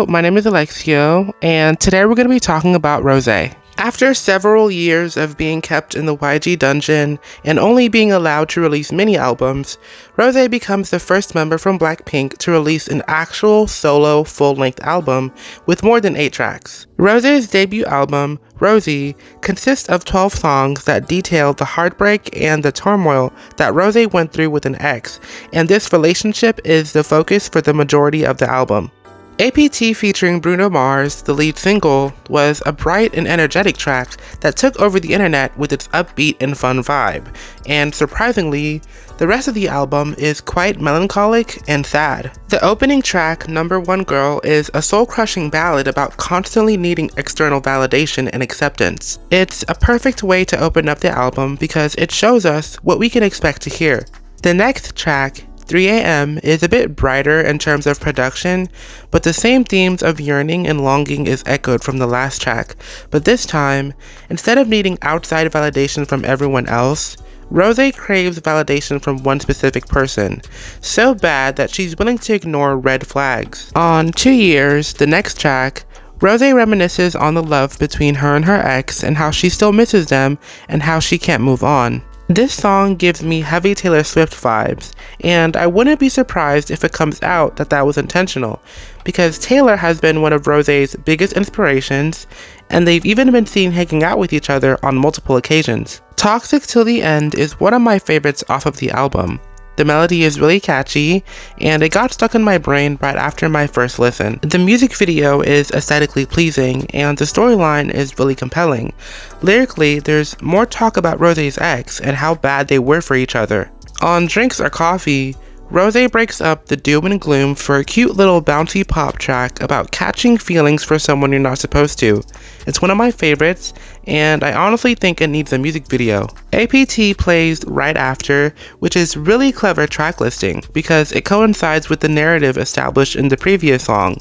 Hello, my name is Alexio, and today we're going to be talking about Rosé. After several years of being kept in the YG dungeon and only being allowed to release mini albums, Rosé becomes the first member from Blackpink to release an actual solo full-length album with more than 8 tracks. Rosé's debut album, Rosé, consists of 12 songs that detail the heartbreak and the turmoil that Rosé went through with an ex, and this relationship is the focus for the majority of the album. APT featuring Bruno Mars, the lead single, was a bright and energetic track that took over the internet with its upbeat and fun vibe, and surprisingly, the rest of the album is quite melancholic and sad. The opening track, Number One Girl, is a soul-crushing ballad about constantly needing external validation and acceptance. It's a perfect way to open up the album because it shows us what we can expect to hear. The next track, 3 AM, is a bit brighter in terms of production, but the same themes of yearning and longing is echoed from the last track. But this time, instead of needing outside validation from everyone else, Rosé craves validation from one specific person, so bad that she's willing to ignore red flags. On 2 Years, the next track, Rosé reminisces on the love between her and her ex and how she still misses them and how she can't move on. This song gives me heavy Taylor Swift vibes, and I wouldn't be surprised if it comes out that was intentional, because Taylor has been one of Rosé's biggest inspirations, and they've even been seen hanging out with each other on multiple occasions. Toxic Till the End is one of my favorites off of the album. The melody is really catchy, and it got stuck in my brain right after my first listen. The music video is aesthetically pleasing, and the storyline is really compelling. Lyrically, there's more talk about Rosé's ex and how bad they were for each other. On Drinks or Coffee, Rosé breaks up the doom and gloom for a cute little bouncy pop track about catching feelings for someone you're not supposed to. It's one of my favorites, and I honestly think it needs a music video. APT plays right after, which is really clever track listing because it coincides with the narrative established in the previous song,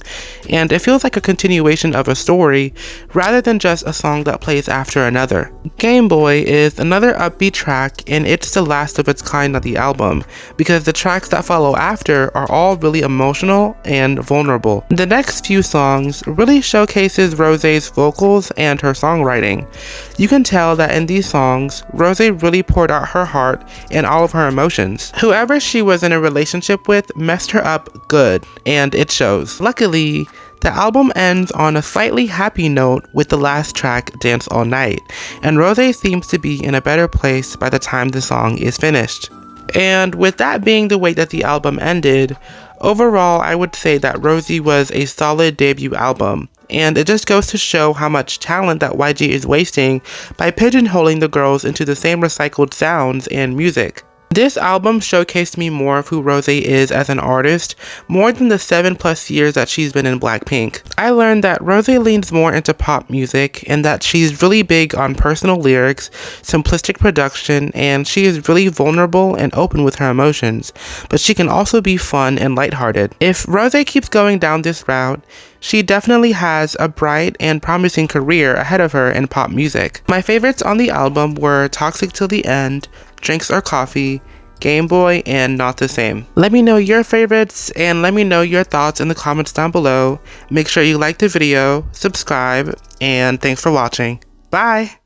and it feels like a continuation of a story rather than just a song that plays after another. Game Boy is another upbeat track, and it's the last of its kind on the album because the tracks that follow after are all really emotional and vulnerable. The next few songs really showcases Rosé's vocals and her songwriting. You can tell that in these songs, Rosé really poured out her heart and all of her emotions. Whoever she was in a relationship with messed her up good, and it shows. Luckily, the album ends on a slightly happy note with the last track, Dance All Night, and Rosé seems to be in a better place by the time the song is finished. And with that being the way that the album ended, overall I would say that Rosé was a solid debut album, and it just goes to show how much talent that YG is wasting by pigeonholing the girls into the same recycled sounds and music. This album showcased me more of who Rosé is as an artist, more than the 7+ years that she's been in Blackpink. I learned that Rosé leans more into pop music and that she's really big on personal lyrics, simplistic production, and she is really vulnerable and open with her emotions, but she can also be fun and lighthearted. If Rosé keeps going down this route, she definitely has a bright and promising career ahead of her in pop music. My favorites on the album were Toxic Till the End, Drinks or Coffee, Game Boy, and Not the Same. Let me know your favorites and let me know your thoughts in the comments down below. Make sure you like the video, subscribe, and thanks for watching. Bye!